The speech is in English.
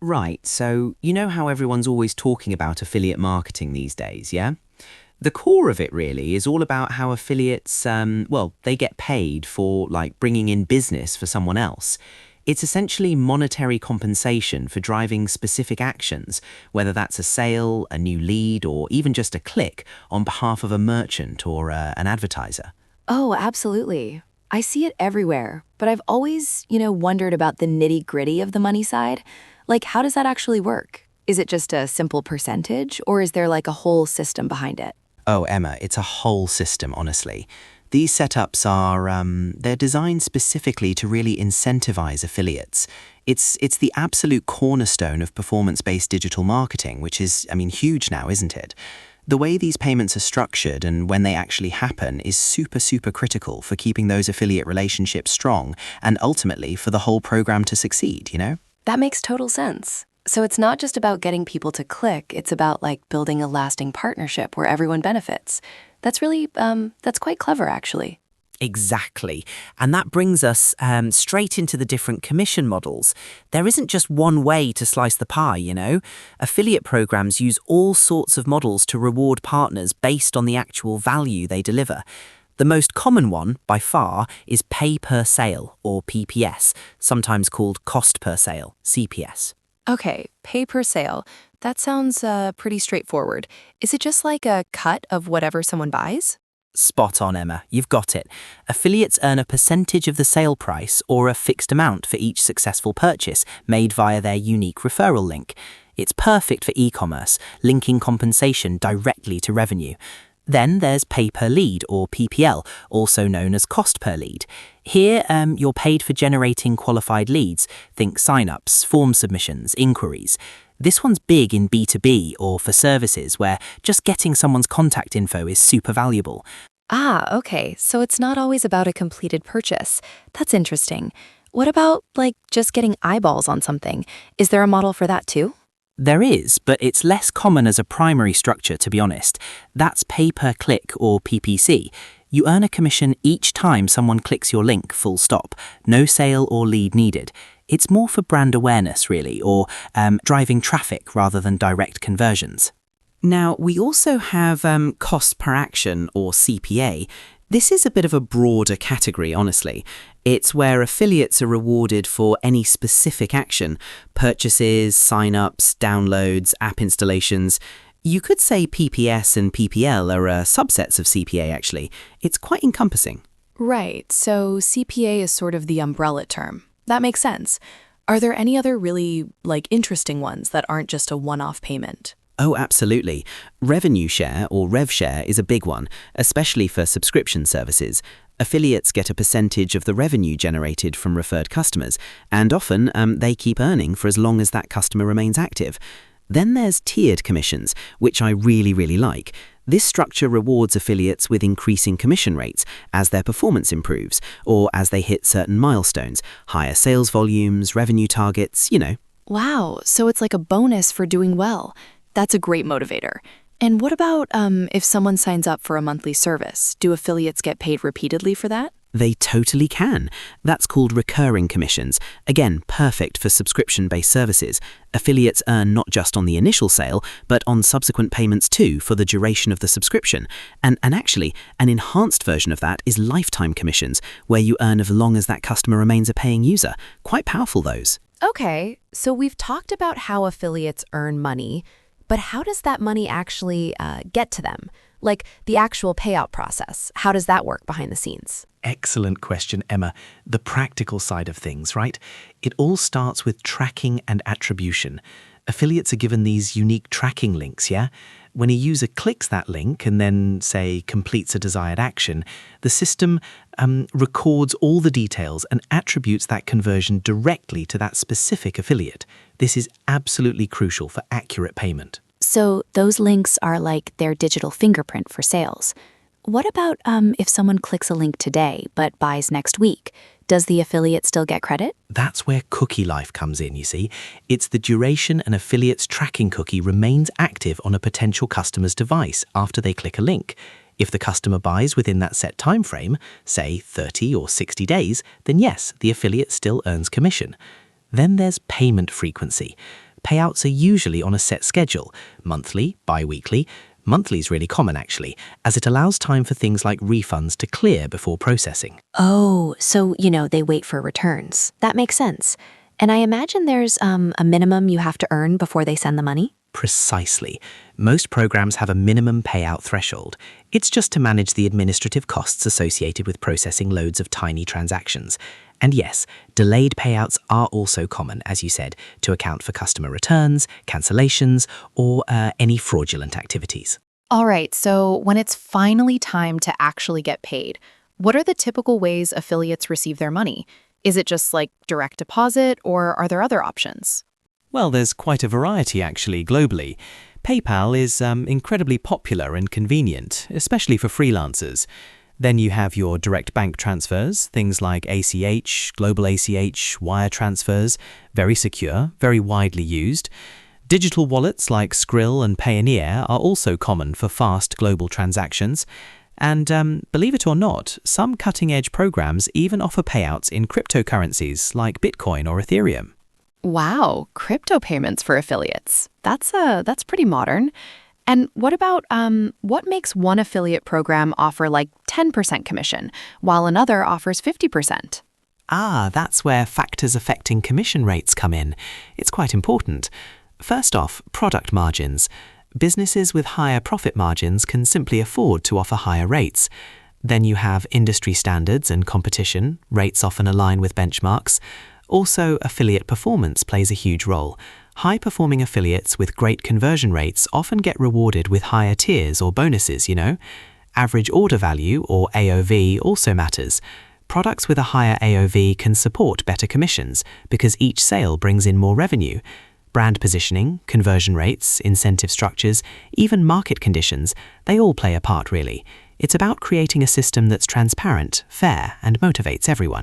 Right, so you know how everyone's always talking about affiliate marketing these days, yeah? The core of it really is all about how affiliates, they get paid for like bringing in business for someone else. It's essentially monetary compensation for driving specific actions, whether that's a sale, a new lead, or even just a click on behalf of a merchant or an advertiser. Oh, absolutely. I see it everywhere, but I've always, wondered about the nitty-gritty of the money side. Like, how does that actually work? Is it just a simple percentage, or is there like a whole system behind it? Oh, Emma, it's a whole system, honestly. These setups are, they're designed specifically to really incentivize affiliates. It's the absolute cornerstone of performance-based digital marketing, which is, huge now, isn't it? The way these payments are structured and when they actually happen is super, super critical for keeping those affiliate relationships strong and ultimately for the whole program to succeed, you know? That makes total sense. So it's not just about getting people to click, it's about like building a lasting partnership where everyone benefits. That's really, that's quite clever actually. Exactly. And that brings us straight into the different commission models. There isn't just one way to slice the pie, you know? Affiliate programs use all sorts of models to reward partners based on the actual value they deliver. The most common one, by far, is pay per sale, or PPS, sometimes called cost per sale, CPS. Okay, pay per sale. That sounds pretty straightforward. Is it just like a cut of whatever someone buys? Spot on, Emma. You've got it. Affiliates earn a percentage of the sale price or a fixed amount for each successful purchase made via their unique referral link. It's perfect for e-commerce, linking compensation directly to revenue. Then there's pay per lead, or PPL, also known as cost per lead. Here, you're paid for generating qualified leads. Think sign-ups, form submissions, inquiries. This one's big in B2B or for services where just getting someone's contact info is super valuable. Ah, okay. So it's not always about a completed purchase. That's interesting. What about, like, just getting eyeballs on something? Is there a model for that too? There is, but it's less common as a primary structure, to be honest. That's pay per click, or PPC. You earn a commission each time someone clicks your link, full stop. No sale or lead needed. It's more for brand awareness, really, or driving traffic rather than direct conversions. Now, we also have cost per action, or CPA. This is a bit of a broader category, honestly. It's where affiliates are rewarded for any specific action: purchases, sign-ups, downloads, app installations. You could say PPS and PPL are subsets of CPA, actually. It's quite encompassing. Right, so CPA is sort of the umbrella term. That makes sense. Are there any other really, like, interesting ones that aren't just a one-off payment? Oh, absolutely. Revenue share, or RevShare, is a big one, especially for subscription services. Affiliates get a percentage of the revenue generated from referred customers, and often they keep earning for as long as that customer remains active. Then there's tiered commissions, which I really, really like. This structure rewards affiliates with increasing commission rates as their performance improves, or as they hit certain milestones, higher sales volumes, revenue targets, you know. Wow, so it's like a bonus for doing well. That's a great motivator. And what about if someone signs up for a monthly service? Do affiliates get paid repeatedly for that? They totally can. That's called recurring commissions. Again, perfect for subscription-based services. Affiliates earn not just on the initial sale, but on subsequent payments too for the duration of the subscription. And actually, an enhanced version of that is lifetime commissions, where you earn as long as that customer remains a paying user. Quite powerful, those. Okay, so we've talked about how affiliates earn money, but how does that money actually get to them? Like the actual payout process, how does that work behind the scenes? Excellent question, Emma. The practical side of things, right? It all starts with tracking and attribution. Affiliates are given these unique tracking links, yeah? When a user clicks that link and then, say, completes a desired action, the system records all the details and attributes that conversion directly to that specific affiliate. This is absolutely crucial for accurate payment. So those links are like their digital fingerprint for sales. What about if someone clicks a link today but buys next week? Does the affiliate still get credit? That's where cookie life comes in, you see. It's the duration an affiliate's tracking cookie remains active on a potential customer's device after they click a link. If the customer buys within that set time frame, say 30 or 60 days, then yes, the affiliate still earns commission. Then there's payment frequency. Payouts are usually on a set schedule, monthly, bi-weekly. Monthly is really common actually, as it allows time for things like refunds to clear before processing. Oh, so, they wait for returns. That makes sense. And I imagine there's a minimum you have to earn before they send the money? Precisely. Most programs have a minimum payout threshold. It's just to manage the administrative costs associated with processing loads of tiny transactions. And yes, delayed payouts are also common, as you said, to account for customer returns, cancellations, or any fraudulent activities. All right, so when it's finally time to actually get paid, what are the typical ways affiliates receive their money? Is it just like direct deposit, or are there other options? Well, there's quite a variety actually globally. PayPal is incredibly popular and convenient, especially for freelancers. Then you have your direct bank transfers, things like ACH, Global ACH, wire transfers, very secure, very widely used. Digital wallets like Skrill and Payoneer are also common for fast global transactions. And believe it or not, some cutting-edge programs even offer payouts in cryptocurrencies like Bitcoin or Ethereum. Wow, crypto payments for affiliates. That's pretty modern. And what about what makes one affiliate program offer like 10% commission, while another offers 50%? That's where factors affecting commission rates come in. It's quite important. First off, product margins. Businesses with higher profit margins can simply afford to offer higher rates. Then you have industry standards and competition. Rates often align with benchmarks. Also, affiliate performance plays a huge role. High-performing affiliates with great conversion rates often get rewarded with higher tiers or bonuses, Average order value, or AOV, also matters. Products with a higher AOV can support better commissions because each sale brings in more revenue. Brand positioning, conversion rates, incentive structures, even market conditions, they all play a part really. It's about creating a system that's transparent, fair, and motivates everyone.